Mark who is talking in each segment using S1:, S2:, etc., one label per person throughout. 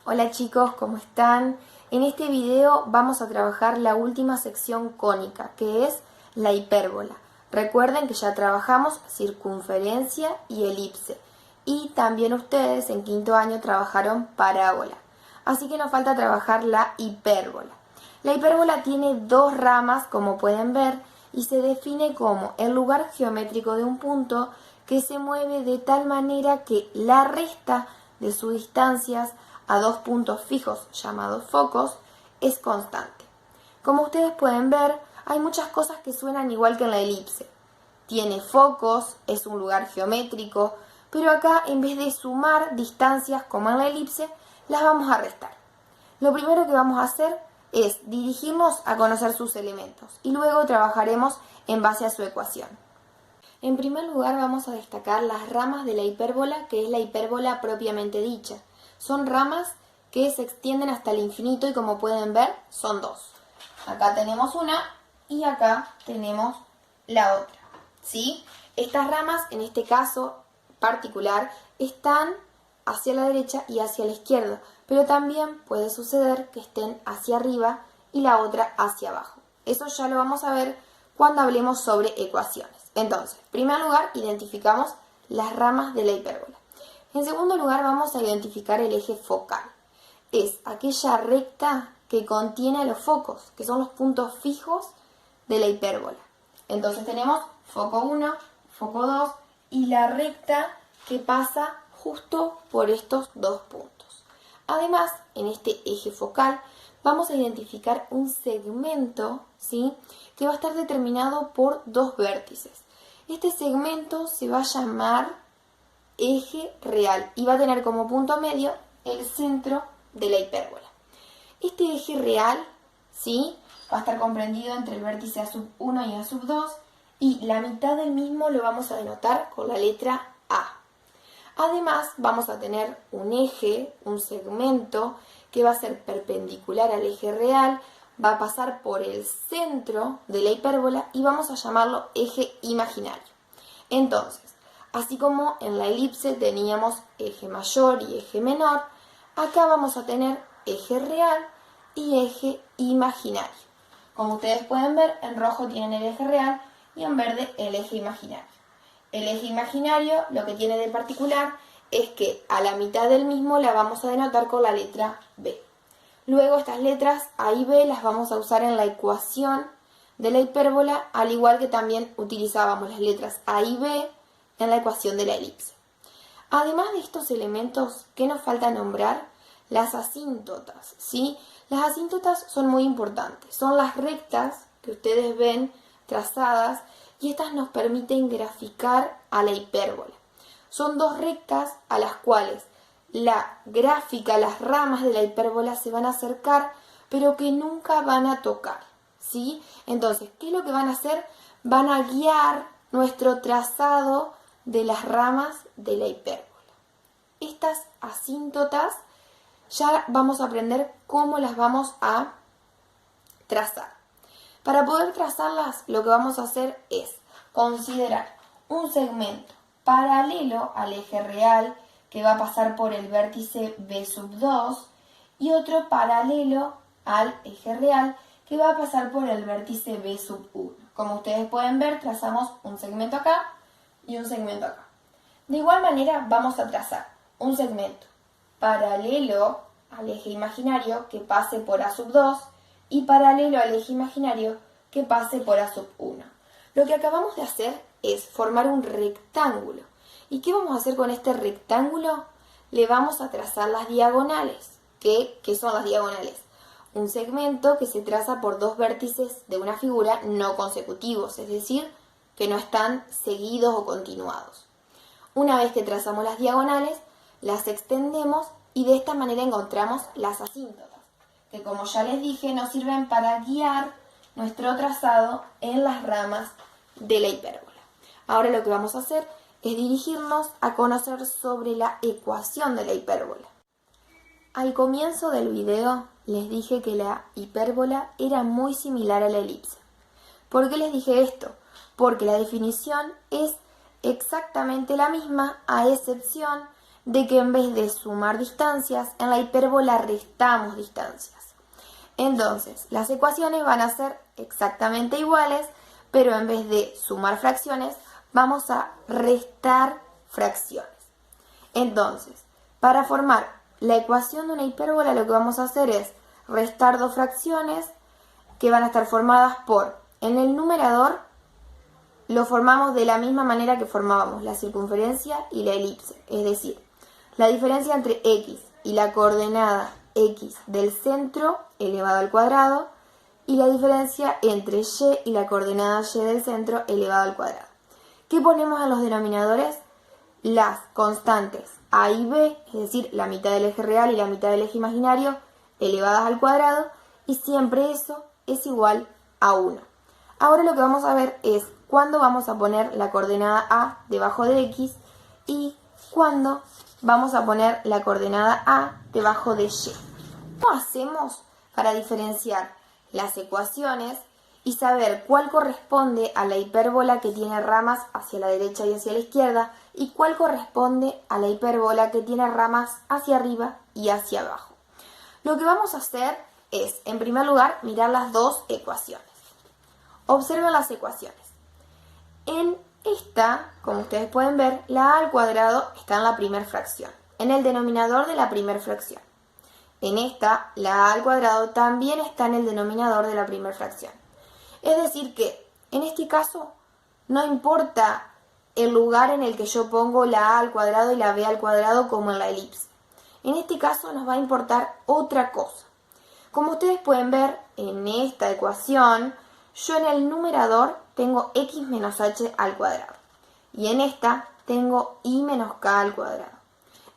S1: Hola chicos, ¿cómo están? En este video vamos a trabajar la última sección cónica, que es la hipérbola. Recuerden que ya trabajamos circunferencia y elipse. Y también ustedes en quinto año trabajaron parábola. Así que nos falta trabajar la hipérbola. La hipérbola tiene dos ramas, como pueden ver, y se define como el lugar geométrico de un punto que se mueve de tal manera que la resta de sus distancias a dos puntos fijos llamados focos es constante. Como ustedes pueden ver, hay muchas cosas que suenan igual que en la elipse. Tiene focos, es un lugar geométrico, pero acá en vez de sumar distancias como en la elipse, las vamos a restar. Lo primero que vamos a hacer es dirigirnos a conocer sus elementos y luego trabajaremos en base a su ecuación. En primer lugar vamos a destacar las ramas de la hipérbola, que es la hipérbola propiamente dicha. Son ramas que se extienden hasta el infinito y como pueden ver son dos. Acá tenemos una y acá tenemos la otra, ¿sí? Estas ramas en este caso particular están hacia la derecha y hacia la izquierda, pero también puede suceder que estén hacia arriba y la otra hacia abajo. Eso ya lo vamos a ver cuando hablemos sobre ecuaciones. Entonces, en primer lugar, identificamos las ramas de la hipérbola. En segundo lugar, vamos a identificar el eje focal. Es aquella recta que contiene a los focos, que son los puntos fijos de la hipérbola. Entonces tenemos foco 1, foco 2 y la recta que pasa justo por estos dos puntos. Además, en este eje focal vamos a identificar un segmento, ¿sí?, que va a estar determinado por dos vértices. Este segmento se va a llamar eje real y va a tener como punto medio el centro de la hipérbola. Este eje real, ¿sí?, va a estar comprendido entre el vértice A1 y A2 y la mitad del mismo lo vamos a denotar con la letra A. Además, vamos a tener un eje, un segmento, que va a ser perpendicular al eje real, va a pasar por el centro de la hipérbola y vamos a llamarlo eje imaginario. Entonces, así como en la elipse teníamos eje mayor y eje menor, acá vamos a tener eje real y eje imaginario. Como ustedes pueden ver, en rojo tienen el eje real y en verde el eje imaginario. El eje imaginario lo que tiene de particular es que a la mitad del mismo la vamos a denotar con la letra B. Luego estas letras A y B las vamos a usar en la ecuación de la hipérbola, al igual que también utilizábamos las letras A y B en la ecuación de la elipse. Además de estos elementos, ¿qué nos falta nombrar? Las asíntotas, ¿sí? Las asíntotas son muy importantes, son las rectas que ustedes ven trazadas y estas nos permiten graficar a la hipérbola. Son dos rectas a las cuales la gráfica, las ramas de la hipérbola se van a acercar, pero que nunca van a tocar, ¿sí? Entonces, ¿qué es lo que van a hacer? Van a guiar nuestro trazado de las ramas de la hipérbola. Estas asíntotas ya vamos a aprender cómo las vamos a trazar. Para poder trazarlas, lo que vamos a hacer es considerar un segmento paralelo al eje real que va a pasar por el vértice B2 y otro paralelo al eje real que va a pasar por el vértice B1. Como ustedes pueden ver, trazamos un segmento acá y un segmento acá. De igual manera, vamos a trazar un segmento paralelo al eje imaginario que pase por A2 y paralelo al eje imaginario que pase por A1. Lo que acabamos de hacer es formar un rectángulo. ¿Y qué vamos a hacer con este rectángulo? Le vamos a trazar las diagonales. ¿Qué son las diagonales? Un segmento que se traza por dos vértices de una figura no consecutivos, es decir, que no están seguidos o continuados. Una vez que trazamos las diagonales, las extendemos y de esta manera encontramos las asíntotas, que como ya les dije nos sirven para guiar nuestro trazado en las ramas de la hipérbola. Ahora lo que vamos a hacer es dirigirnos a conocer sobre la ecuación de la hipérbola. Al comienzo del video les dije que la hipérbola era muy similar a la elipse. ¿Por qué les dije esto? Porque la definición es exactamente la misma, a excepción de que en vez de sumar distancias, en la hipérbola restamos distancias. Entonces, las ecuaciones van a ser exactamente iguales, pero en vez de sumar fracciones, vamos a restar fracciones. Entonces, para formar la ecuación de una hipérbola, lo que vamos a hacer es restar dos fracciones que van a estar formadas por, en el numerador, lo formamos de la misma manera que formábamos la circunferencia y la elipse, es decir, la diferencia entre x y la coordenada x del centro elevado al cuadrado y la diferencia entre y y la coordenada y del centro elevado al cuadrado. ¿Qué ponemos en los denominadores? Las constantes a y b, es decir, la mitad del eje real y la mitad del eje imaginario elevadas al cuadrado, y siempre eso es igual a 1. Ahora lo que vamos a ver es cuándo vamos a poner la coordenada a debajo de x y cuándo vamos a poner la coordenada a debajo de y. ¿Cómo hacemos para diferenciar las ecuaciones y saber cuál corresponde a la hipérbola que tiene ramas hacia la derecha y hacia la izquierda y cuál corresponde a la hipérbola que tiene ramas hacia arriba y hacia abajo? Lo que vamos a hacer es, en primer lugar, mirar las dos ecuaciones. Observen las ecuaciones. En esta, como ustedes pueden ver, la a al cuadrado está en la primera fracción, en el denominador de la primera fracción. En esta, la a al cuadrado también está en el denominador de la primera fracción. Es decir que, en este caso, no importa el lugar en el que yo pongo la a al cuadrado y la b al cuadrado como en la elipse. En este caso nos va a importar otra cosa. Como ustedes pueden ver en esta ecuación, yo en el numerador tengo x menos h al cuadrado y en esta tengo y menos k al cuadrado.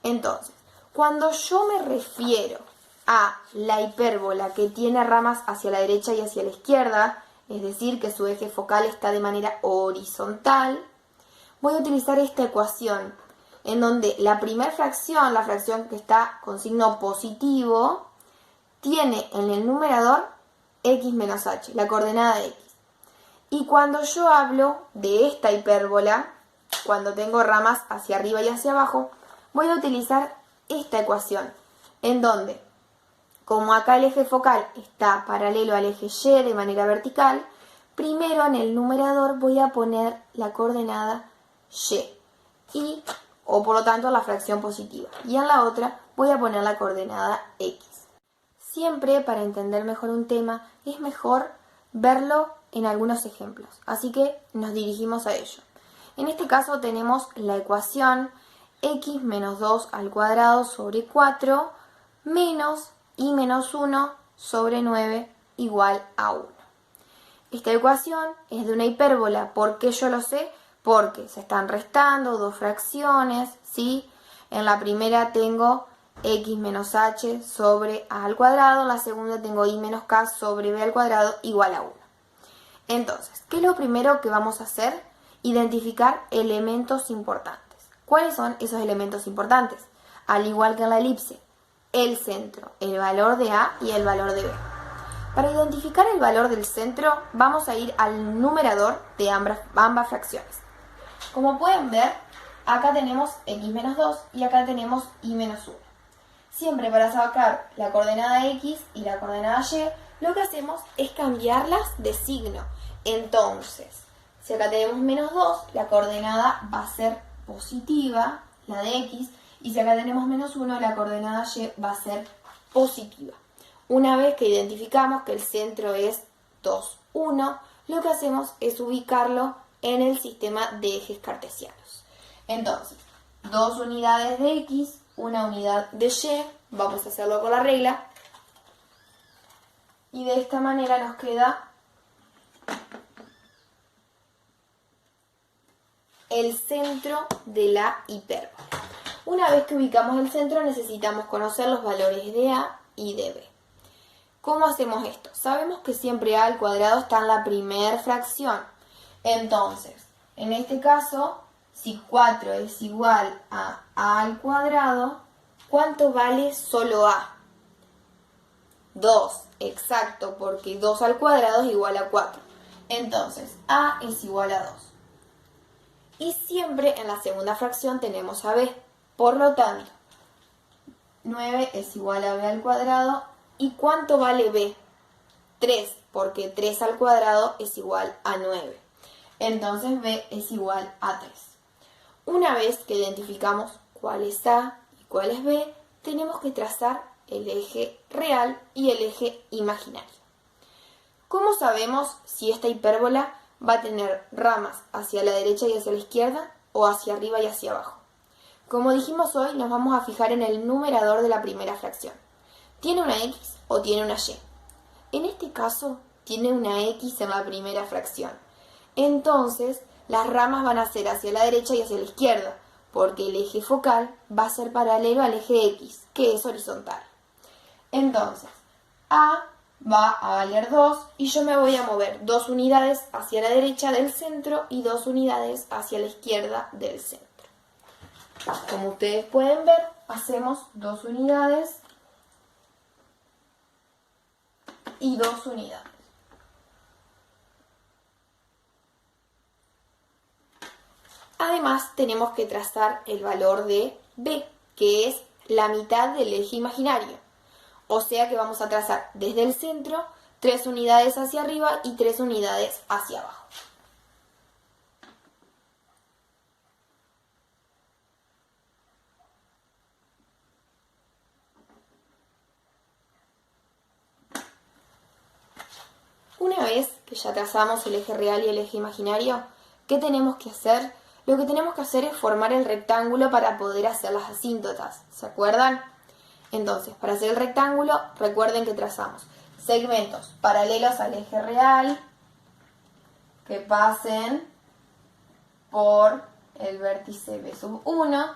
S1: Entonces, cuando yo me refiero a la hipérbola que tiene ramas hacia la derecha y hacia la izquierda, es decir, que su eje focal está de manera horizontal, voy a utilizar esta ecuación en donde la primera fracción, la fracción que está con signo positivo, tiene en el numerador x menos h, la coordenada de x. Y cuando yo hablo de esta hipérbola, cuando tengo ramas hacia arriba y hacia abajo, voy a utilizar esta ecuación, en donde, como acá el eje focal está paralelo al eje y de manera vertical, primero en el numerador voy a poner la coordenada y, o por lo tanto la fracción positiva, y en la otra voy a poner la coordenada x. Siempre, para entender mejor un tema, es mejor verlo en algunos ejemplos, así que nos dirigimos a ello. En este caso tenemos la ecuación x menos 2 al cuadrado sobre 4 menos y menos 1 sobre 9 igual a 1. Esta ecuación es de una hipérbola. ¿Por qué yo lo sé? Porque se están restando dos fracciones, ¿sí? En la primera tengo x menos h sobre a al cuadrado, en la segunda tengo y menos k sobre b al cuadrado igual a 1. Entonces, ¿qué es lo primero que vamos a hacer? Identificar elementos importantes. ¿Cuáles son esos elementos importantes? Al igual que en la elipse, el centro, el valor de a y el valor de b. Para identificar el valor del centro, vamos a ir al numerador de ambas fracciones. Como pueden ver, acá tenemos x menos 2 y acá tenemos y menos 1. Siempre para sacar la coordenada x y la coordenada y, lo que hacemos es cambiarlas de signo. Entonces, si acá tenemos menos 2, la coordenada va a ser positiva, la de x, y si acá tenemos menos 1, la coordenada y va a ser positiva. Una vez que identificamos que el centro es 2, 1, lo que hacemos es ubicarlo en el sistema de ejes cartesianos. Entonces, 2 unidades de x, una unidad de y, vamos a hacerlo con la regla, y de esta manera nos queda el centro de la hipérbola. Una vez que ubicamos el centro, necesitamos conocer los valores de a y de b. ¿Cómo hacemos esto? Sabemos que siempre a al cuadrado está en la primera fracción. Entonces, en este caso, si 4 es igual a al cuadrado, ¿cuánto vale solo a? 2, exacto, porque 2 al cuadrado es igual a 4. Entonces, a es igual a 2. Y siempre en la segunda fracción tenemos a b. Por lo tanto, 9 es igual a b al cuadrado. ¿Y cuánto vale b? 3, porque 3 al cuadrado es igual a 9. Entonces b es igual a 3. Una vez que identificamos cuál es a y cuál es b, tenemos que trazar el eje real y el eje imaginario. ¿Cómo sabemos si esta hipérbola va a tener ramas hacia la derecha y hacia la izquierda o hacia arriba y hacia abajo? Como dijimos hoy, nos vamos a fijar en el numerador de la primera fracción. ¿Tiene una x o tiene una y? En este caso, tiene una x en la primera fracción. Entonces, las ramas van a ser hacia la derecha y hacia la izquierda, porque el eje focal va a ser paralelo al eje x, que es horizontal. Entonces, a va a valer 2 y yo me voy a mover 2 unidades hacia la derecha del centro y 2 unidades hacia la izquierda del centro. Como ustedes pueden ver, hacemos 2 unidades y 2 unidades. Además, tenemos que trazar el valor de b, que es la mitad del eje imaginario. O sea que vamos a trazar desde el centro 3 unidades hacia arriba y 3 unidades hacia abajo. Una vez que ya trazamos el eje real y el eje imaginario, ¿qué tenemos que hacer? Lo que tenemos que hacer es formar el rectángulo para poder hacer las asíntotas. ¿Se acuerdan? Entonces, para hacer el rectángulo, recuerden que trazamos segmentos paralelos al eje real que pasen por el vértice B sub 1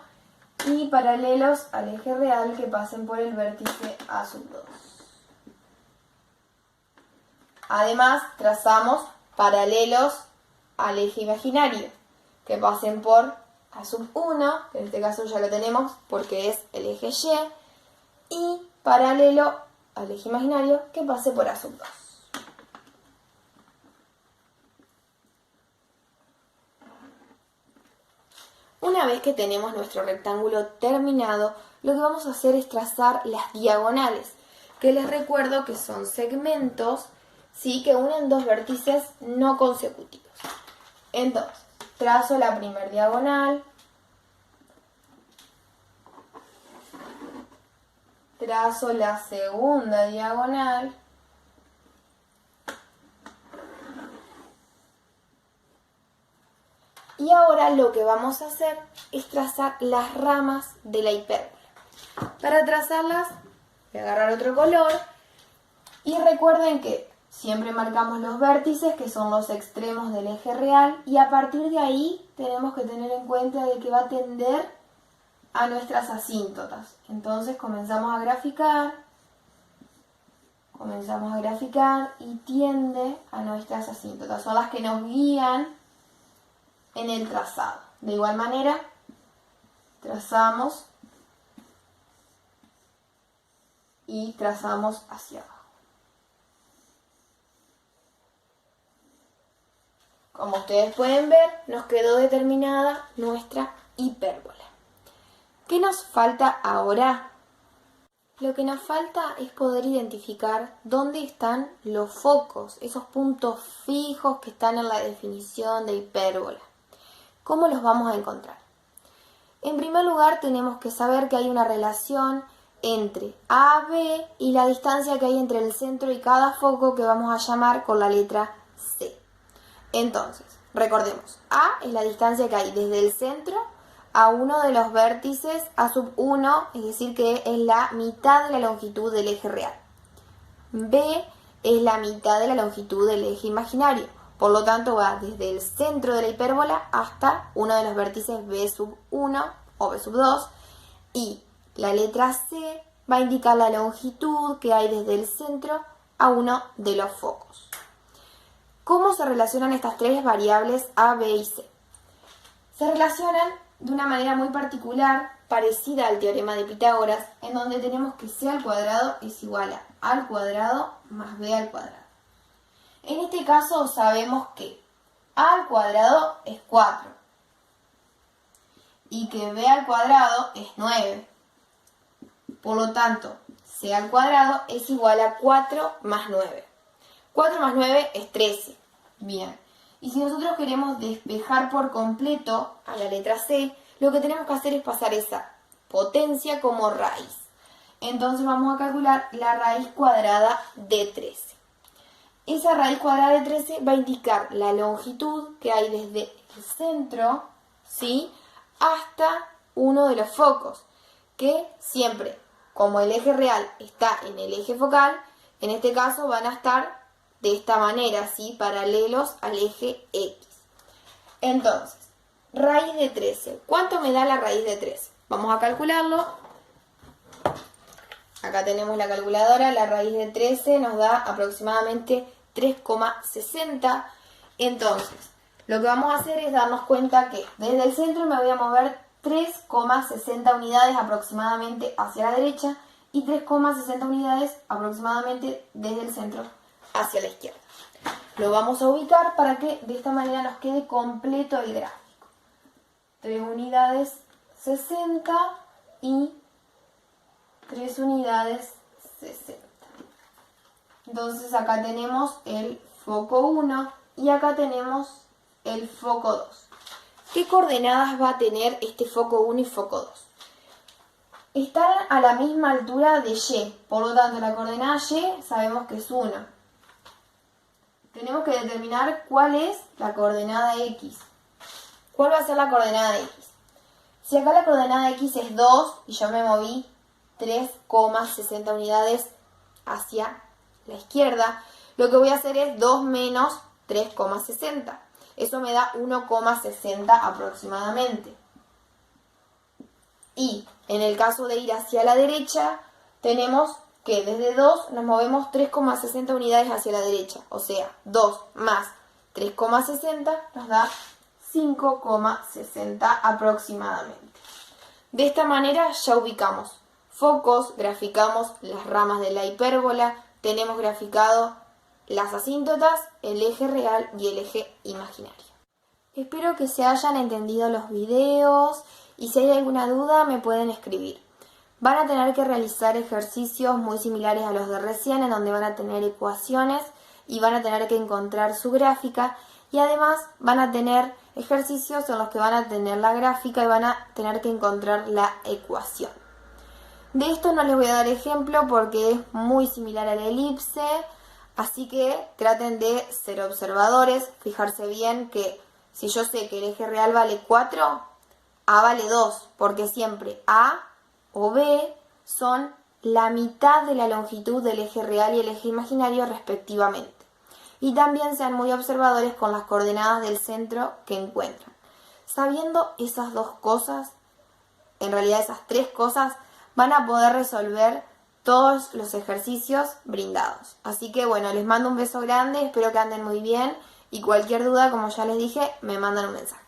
S1: y paralelos al eje real que pasen por el vértice A sub 2. Además, trazamos paralelos al eje imaginario que pasen por A sub 1, que en este caso ya lo tenemos porque es el eje y paralelo al eje imaginario que pase por A sub 2. Una vez que tenemos nuestro rectángulo terminado, lo que vamos a hacer es trazar las diagonales, que les recuerdo que son segmentos, ¿sí?, que unen dos vértices no consecutivos. Entonces, trazo la primera diagonal, trazo la segunda diagonal, y ahora lo que vamos a hacer es trazar las ramas de la hipérbola. Para trazarlas voy a agarrar otro color y recuerden que siempre marcamos los vértices, que son los extremos del eje real, y a partir de ahí tenemos que tener en cuenta de que va a tender a nuestras asíntotas. Entonces comenzamos a graficar y tiende a nuestras asíntotas. Son las que nos guían en el trazado. De igual manera, trazamos y trazamos hacia abajo. Como ustedes pueden ver, nos quedó determinada nuestra hipérbola. ¿Qué nos falta ahora? Lo que nos falta es poder identificar dónde están los focos, esos puntos fijos que están en la definición de hipérbola. ¿Cómo los vamos a encontrar? En primer lugar, tenemos que saber que hay una relación entre AB y la distancia que hay entre el centro y cada foco, que vamos a llamar con la letra C. Entonces, recordemos, A es la distancia que hay desde el centro a uno de los vértices A sub 1, es decir, que es la mitad de la longitud del eje real. B es la mitad de la longitud del eje imaginario, por lo tanto va desde el centro de la hipérbola hasta uno de los vértices B sub 1 o B sub 2, y la letra C va a indicar la longitud que hay desde el centro a uno de los focos. ¿Cómo se relacionan estas tres variables A, B y C? Se relacionan de una manera muy particular, parecida al teorema de Pitágoras, en donde tenemos que C al cuadrado es igual a al cuadrado más B al cuadrado. En este caso sabemos que A al cuadrado es 4. y que b al cuadrado es 9. Por lo tanto, c al cuadrado es igual a 4 más 9. 4 más 9 es 13. Bien. Y si nosotros queremos despejar por completo a la letra c, lo que tenemos que hacer es pasar esa potencia como raíz. Entonces vamos a calcular la raíz cuadrada de 13. Esa raíz cuadrada de 13 va a indicar la longitud que hay desde el centro, ¿sí?, hasta uno de los focos, que siempre, como el eje real está en el eje focal, en este caso van a estar de esta manera, ¿sí?, paralelos al eje X. Entonces, raíz de 13. ¿Cuánto me da la raíz de 13? Vamos a calcularlo. Acá tenemos la calculadora. La raíz de 13 nos da aproximadamente 3,60. Entonces, lo que vamos a hacer es darnos cuenta que desde el centro me voy a mover 3,60 unidades aproximadamente hacia la derecha y 3,60 unidades aproximadamente desde el centro hacia la izquierda. Lo vamos a ubicar para que de esta manera nos quede completo el gráfico. 3 unidades 60 y 3 unidades 60. Entonces acá tenemos el foco 1 y acá tenemos el foco 2. ¿Qué coordenadas va a tener este foco 1 y foco 2? Están a la misma altura de Y, por lo tanto la coordenada Y sabemos que es 1. Tenemos que determinar cuál es la coordenada X. ¿Cuál va a ser la coordenada X? Si acá la coordenada X es 2 y yo me moví 3,60 unidades hacia la izquierda, lo que voy a hacer es 2 menos 3,60. Eso me da 1,60 aproximadamente. Y en el caso de ir hacia la derecha, tenemos que desde 2 nos movemos 3,60 unidades hacia la derecha. O sea, 2 más 3,60 nos da 5,60 aproximadamente. De esta manera ya ubicamos focos, graficamos las ramas de la hipérbola, tenemos graficado las asíntotas, el eje real y el eje imaginario. Espero que se hayan entendido los videos y si hay alguna duda me pueden escribir. Van a tener que realizar ejercicios muy similares a los de recién, en donde van a tener ecuaciones y van a tener que encontrar su gráfica, y además van a tener ejercicios en los que van a tener la gráfica y van a tener que encontrar la ecuación. De esto no les voy a dar ejemplo porque es muy similar a la elipse, así que traten de ser observadores, fijarse bien que si yo sé que el eje real vale 4, A vale 2, porque siempre A o B son la mitad de la longitud del eje real y el eje imaginario respectivamente. Y también sean muy observadores con las coordenadas del centro que encuentran. Sabiendo esas dos cosas, en realidad esas tres cosas, van a poder resolver todos los ejercicios brindados. Así que bueno, les mando un beso grande, espero que anden muy bien y cualquier duda, como ya les dije, me mandan un mensaje.